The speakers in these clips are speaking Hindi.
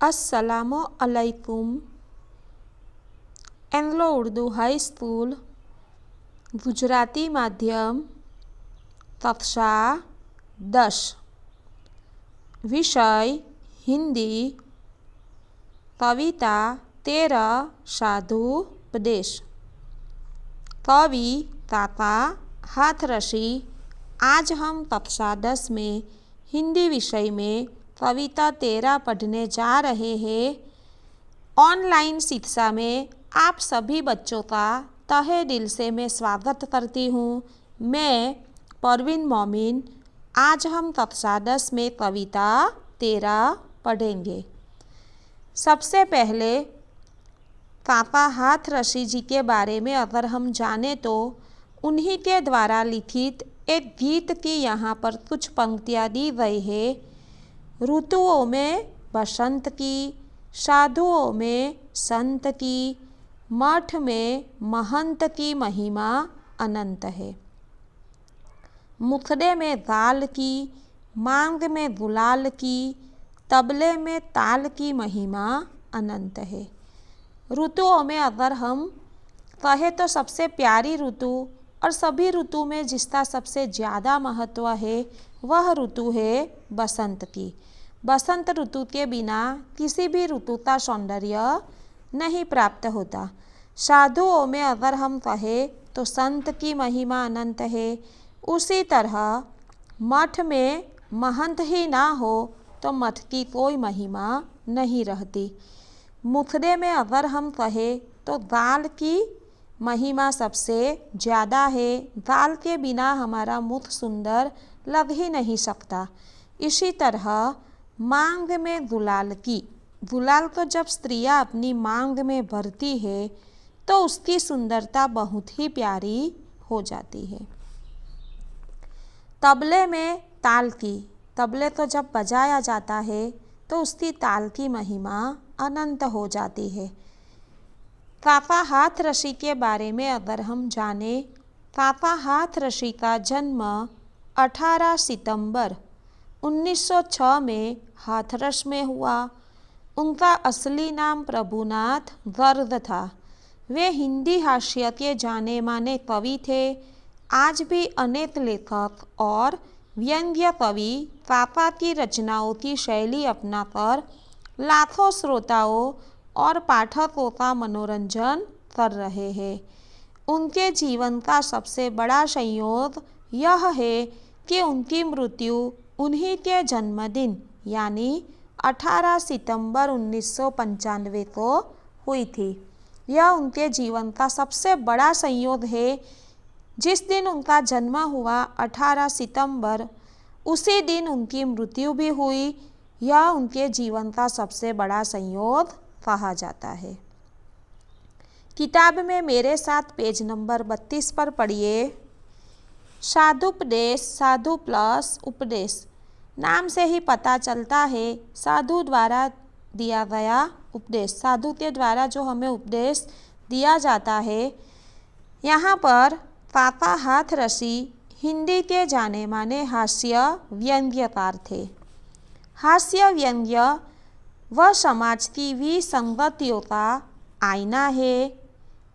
अस्सलामु अलैकुम। Anglo Urdu high school Gujarati माध्यम कक्षा 10 विषय हिंदी कविता 13 साधु उपदेश। कवि काका हाथरसी। आज हम कक्षा 10 में हिंदी विषय में कविता 13 पढ़ने जा रहे हैं। ऑनलाइन शिक्षा में आप सभी बच्चों का तहे दिल से मैं स्वागत करती हूँ। मैं परवीन मोमिन। आज हम कक्षा 10 में कविता 13 पढ़ेंगे। सबसे पहले काका हाथरसी जी के बारे में अगर हम जाने तो उन्हीं के द्वारा लिखित एक गीत की यहाँ पर कुछ पंक्तियाँ दी गई है। ऋतुओं में बसंत की, साधुओं में संत की, मठ में महंत की महिमा अनंत है। मुखड़े में गाल की, मांग में गुलाल की, तबले में ताल की महिमा अनंत है। ऋतुओं में अगर हम कहें तो सबसे प्यारी ऋतु और सभी ऋतु में जिसका सबसे ज़्यादा महत्व है वह ऋतु है बसंत की। बसंत ऋतु के बिना किसी भी ऋतु का सौंदर्य नहीं प्राप्त होता। साधुओं में अगर हम कहें तो संत की महिमा अनंत है। उसी तरह मठ में महंत ही ना हो तो मठ की कोई महिमा नहीं रहती। मुखड़े में अगर हम कहें तो गाल की महिमा सबसे ज़्यादा है। गाल के बिना हमारा मुख सुंदर लग ही नहीं सकता। इसी तरह मांग में गुलाल की, गुलाल तो जब स्त्रियां अपनी मांग में भरती है तो उसकी सुंदरता बहुत ही प्यारी हो जाती है। तबले में ताल की, तबले तो जब बजाया जाता है तो उसकी ताल की महिमा अनंत हो जाती है। काका हाथरसी के बारे में अगर हम जाने, काका हाथरसी का जन्म 18 सितंबर 1906 में हाथरस में हुआ। उनका असली नाम प्रभुनाथ गर्ग था। वे हिंदी हास्य के जाने माने कवि थे। आज भी अनेक लेखक और व्यंग्य कवि काका की रचनाओं की शैली अपनाकर लाखों श्रोताओं और पाठकों का मनोरंजन कर रहे हैं। उनके जीवन का सबसे बड़ा संयोग यह है कि उनकी मृत्यु उन्हीं के जन्मदिन यानी 18 सितंबर 1995 को हुई थी। यह उनके जीवन का सबसे बड़ा संयोग है। जिस दिन उनका जन्म हुआ 18 सितंबर, उसी दिन उनकी मृत्यु भी हुई। यह उनके जीवन का सबसे बड़ा संयोग कहा जाता है। किताब में मेरे साथ पेज नंबर 32 पर पढ़िए। साधुपदेश, साधु प्लस उपदेश। नाम से ही पता चलता है साधु द्वारा दिया गया उपदेश, साधु के द्वारा जो हमें उपदेश दिया जाता है। यहाँ पर काका हाथरसी हिंदी के जाने माने हास्य व्यंग्यकार थे। हास्य व्यंग्य वह समाज की विसंगतियों का आईना है।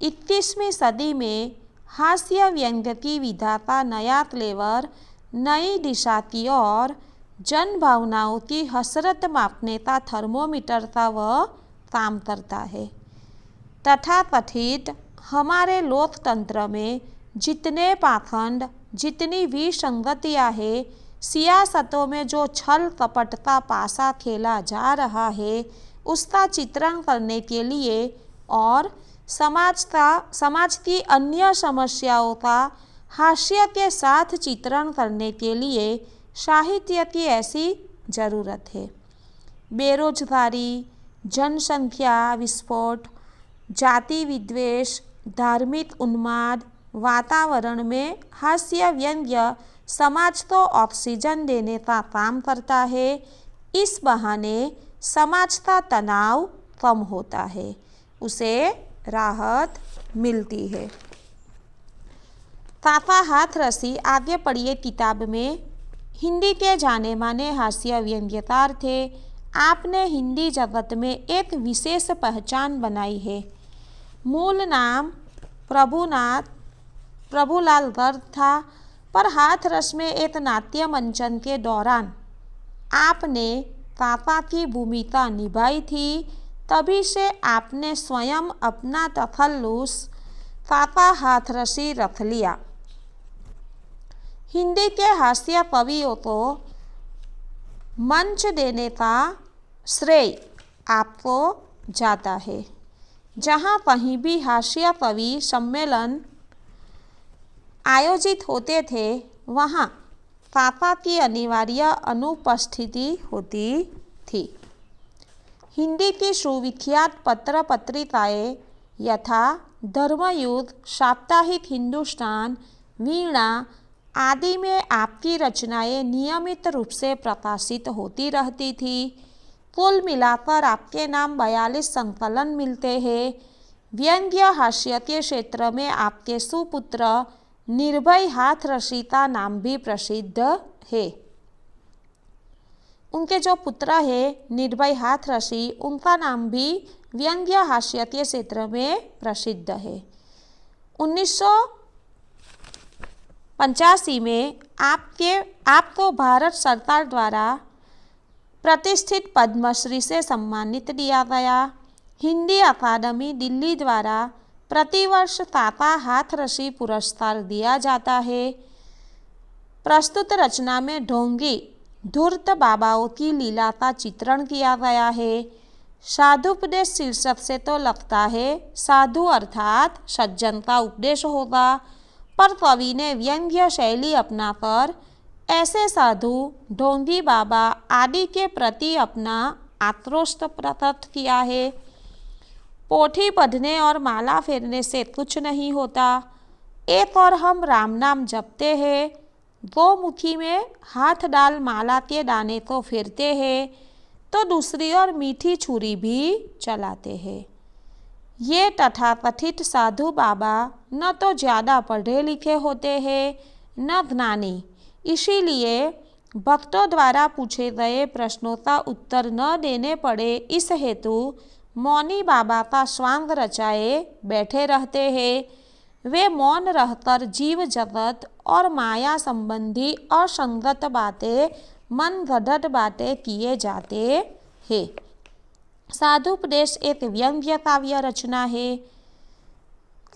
21वीं सदी में हास्य व्यंग्य की विधा का नया फ्लेवर नई दिशा की और जन भावनाओं की हसरत मापने का थर्मोमीटर का वह काम करता है। तथाकथित हमारे लोकतंत्र में जितने पाखंड, जितनी विसंगतियाँ हैं, सियासतों में जो छल कपट का पासा खेला जा रहा है, उसका चित्रण करने के लिए और समाज की अन्य समस्याओं का हास्य के साथ चित्रण करने के लिए साहित्य की ऐसी ज़रूरत है। बेरोजगारी, जनसंख्या विस्फोट, जाति विद्वेष, धार्मिक उन्माद वातावरण में हास्य व्यंग्य समाज को ऑक्सीजन देने का काम करता है। इस बहाने समाज का तनाव कम होता है, उसे राहत मिलती है। काका हाथरसी आगे पढ़िए किताब में हिंदी के जाने माने हास्य व्यंग्यकार थे। आपने हिंदी जगत में एक विशेष पहचान बनाई है। मूल नाम प्रभुलाल गर्ग था, पर हाथरस में एक नाट्य मंचन के दौरान आपने पापा की भूमिका निभाई थी। तभी से आपने स्वयं अपना तखल्लुस पापा हाथरसी रख लिया। हिंदी के हास्य कवियों को मंच देने का श्रेय आपको जाता है। जहाँ कहीं भी हास्य कवि सम्मेलन आयोजित होते थे, वहाँ पापा की अनिवार्य अनुपस्थिति होती थी। हिंदी की सुविख्यात पत्र पत्रिकाएँ यथा धर्मयुद्ध, साप्ताहिक हिंदुस्तान, वीणा आदि में आपकी रचनाएं नियमित रूप से प्रकाशित होती रहती थी। कुल मिलाकर आपके नाम 42 संकलन मिलते हैं। व्यंग्य हास्य के क्षेत्र में आपके सुपुत्र निर्भय हाथरसी का नाम भी प्रसिद्ध है। उनके जो पुत्र है निर्भय हाथरसी, उनका नाम भी व्यंग्य हास्य के क्षेत्र में प्रसिद्ध है। 1985 में आपको भारत सरकार द्वारा प्रतिष्ठित पद्मश्री से सम्मानित किया गया। हिंदी अकादमी दिल्ली द्वारा प्रतिवर्ष पापा हाथरसी पुरस्कार दिया जाता है। प्रस्तुत रचना में ढोंगी धूर्त बाबाओं की लीला का चित्रण किया गया है। साधुपदेश शीर्षक से तो लगता है साधु अर्थात सज्जन का उपदेश होगा, पर कवि ने व्यंग्य शैली अपनाकर ऐसे साधु, ढोंगी बाबा आदि के प्रति अपना आक्रोश प्रकट किया है। पोथी पढ़ने और माला फेरने से कुछ नहीं होता। एक और हम राम नाम जपते हैं, गोमुखी में हाथ डाल माला के दाने को फेरते हैं, तो दूसरी ओर मीठी छुरी भी चलाते हैं। ये तथाकथित साधु बाबा न तो ज़्यादा पढ़े लिखे होते हैं न ज्ञानी, इसीलिए भक्तों द्वारा पूछे गए प्रश्नों का उत्तर न देने पड़े, इस हेतु मौनी बाबा का स्वांग रचाए बैठे रहते हैं। वे मौन रहकर जीव जगत और माया संबंधी असंगत बातें, मन गढ़ंत बातें किए जाते हैं। साधुपदेश एक व्यंग्य काव्य रचना है।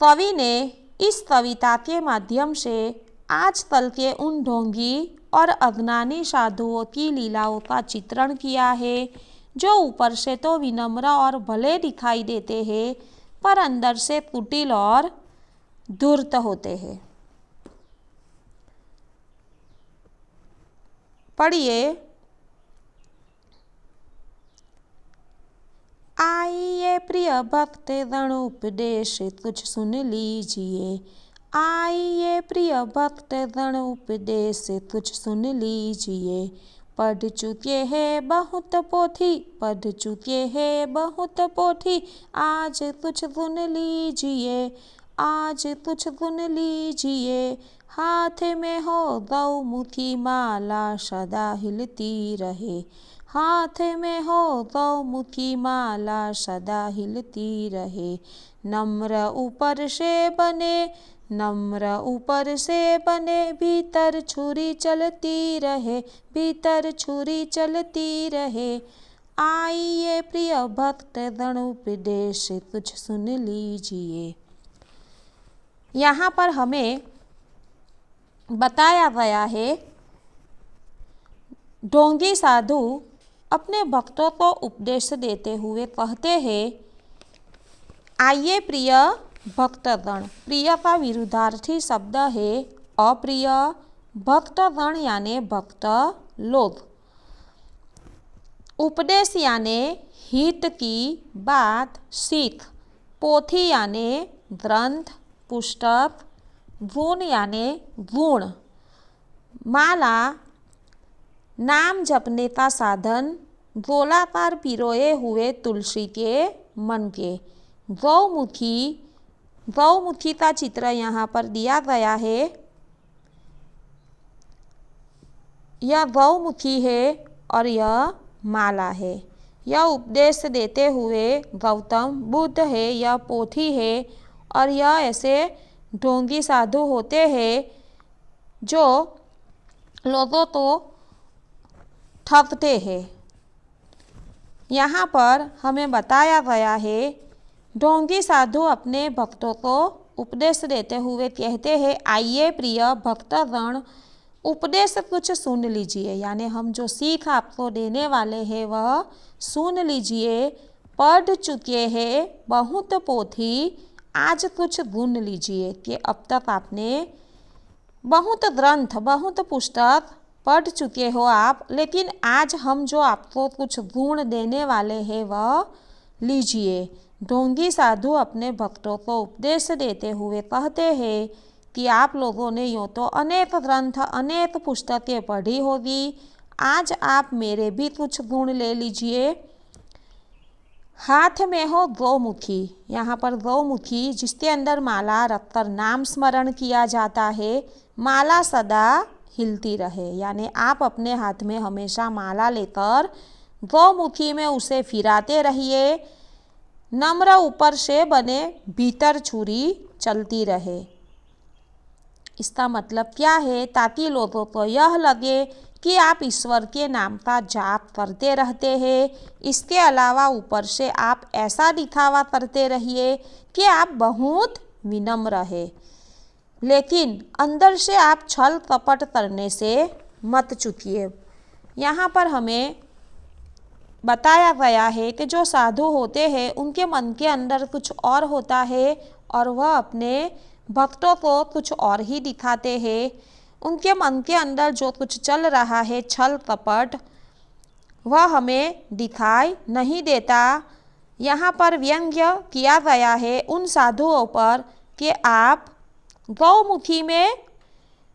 कवि ने इस कविता के माध्यम से आजकल के उन ढोंगी और अज्ञानी साधुओं की लीलाओं का चित्रण किया है, जो ऊपर से तो विनम्र और भले दिखाई देते हैं, पर अंदर से कुटिल और धूर्त होते हैं। पढ़िए। आइए प्रिय भक्त गण उपदेश कुछ सुन लीजिए। आइए प्रिय भक्त गण उपदेश कुछ सुन लीजिए। पढ़ चुके हैं बहुत पोथी, पढ़ चुके हैं बहुत पोथी, आज कुछ सुन लीजिए, आज कुछ सुन लीजिए। हाथ में हो गौमुखी माला सदा हिलती रहे, हाथ में हो गौमुखी माला सदा हिलती रहे। नम्र ऊपर से बने, नम्र ऊपर से बने, भीतर छुरी चलती रहे, भीतर छुरी चलती रहे। आइए प्रिय भक्त गण उपदेश कुछ सुन लीजिए। यहाँ पर हमें बताया गया है, ढोंगी साधु अपने भक्तों को उपदेश देते हुए कहते हैं, आइए प्रिय भक्तगण। प्रिय का विरुद्धार्थी शब्द है अप्रिय। भक्तगण यानी भक्त लोग। उपदेश यानी हित की बात, सीख। पोथी यानी ग्रंथ, पुस्तक। गुण यानी गुण। माला नाम जपने का साधन, गोलाकार पिरोए हुए तुलसी के मन के। गौमुखी, गौमुखी का चित्र यहाँ पर दिया गया है। यह गौमुखी है और यह माला है। यह उपदेश देते हुए गौतम बुद्ध है, यह पोथी है और यह ऐसे ढोंगी साधु होते हैं जो लोगों को ठगते हैं। यहाँ पर हमें बताया गया है ढोंगी साधु अपने भक्तों को उपदेश देते हुए कहते हैं, आइए प्रिय भक्तगण, उपदेश कुछ सुन लीजिए, यानी हम जो सीख आपको देने वाले हैं वह सुन लीजिए। पढ़ चुके हैं बहुत पोथी, आज कुछ गुण लीजिए कि अब तक आपने बहुत ग्रंथ, बहुत पुस्तक पढ़ चुके हो आप, लेकिन आज हम जो आपको कुछ गुण देने वाले हैं वह लीजिए। ढोंगी साधु अपने भक्तों को उपदेश देते हुए कहते हैं कि आप लोगों ने यूँ तो अनेक ग्रंथ, अनेक पुस्तकें पढ़ी होगी, आज आप मेरे भी कुछ गुण ले लीजिए। हाथ में हो गौमुखी, यहाँ पर गौमुखी जिसके अंदर माला रखकर नाम स्मरण किया जाता है, माला सदा हिलती रहे, यानी आप अपने हाथ में हमेशा माला लेकर गौमुखी में उसे फिराते रहिए। नम्र ऊपर से बने, भीतर छुरी चलती रहे। इसका मतलब क्या है? ताकि लोगों को यह लगे कि आप ईश्वर के नाम का जाप करते रहते हैं। इसके अलावा ऊपर से आप ऐसा दिखावा करते रहिए कि आप बहुत विनम्र है, लेकिन अंदर से आप छल कपट करने से मत चूकिए। यहाँ पर हमें बताया गया है कि जो साधु होते हैं उनके मन के अंदर कुछ और होता है और वह अपने भक्तों को कुछ और ही दिखाते हैं। उनके मन के अंदर जो कुछ चल रहा है, छल कपट, वह हमें दिखाई नहीं देता। यहाँ पर व्यंग्य किया गया है उन साधुओं पर कि आप गौमुखी में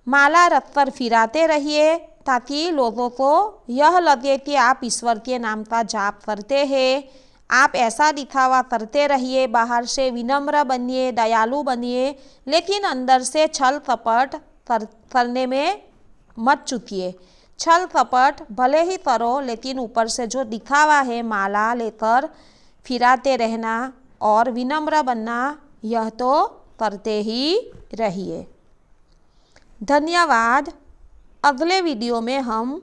माला रखकर फिराते रहिए, ताकि लोगों को यह लगे कि आप ईश्वर के नाम का जाप करते हैं। आप ऐसा दिखावा करते रहिए, बाहर से विनम्र बनिए, दयालु बनिए, लेकिन अंदर से छल कपट करने में मत चूकिए। छल कपट भले ही करो, लेकिन ऊपर से जो दिखावा है माला लेकर फिराते रहना और विनम्र बनना, यह तो करते ही रहिए। धन्यवाद। अगले वीडियो में हम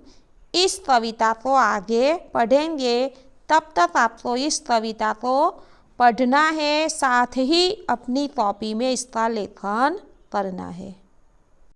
इस कविता को आगे पढ़ेंगे। तब तक आपको इस कविता को पढ़ना है, साथ ही अपनी कॉपी में इसका लेखन करना है।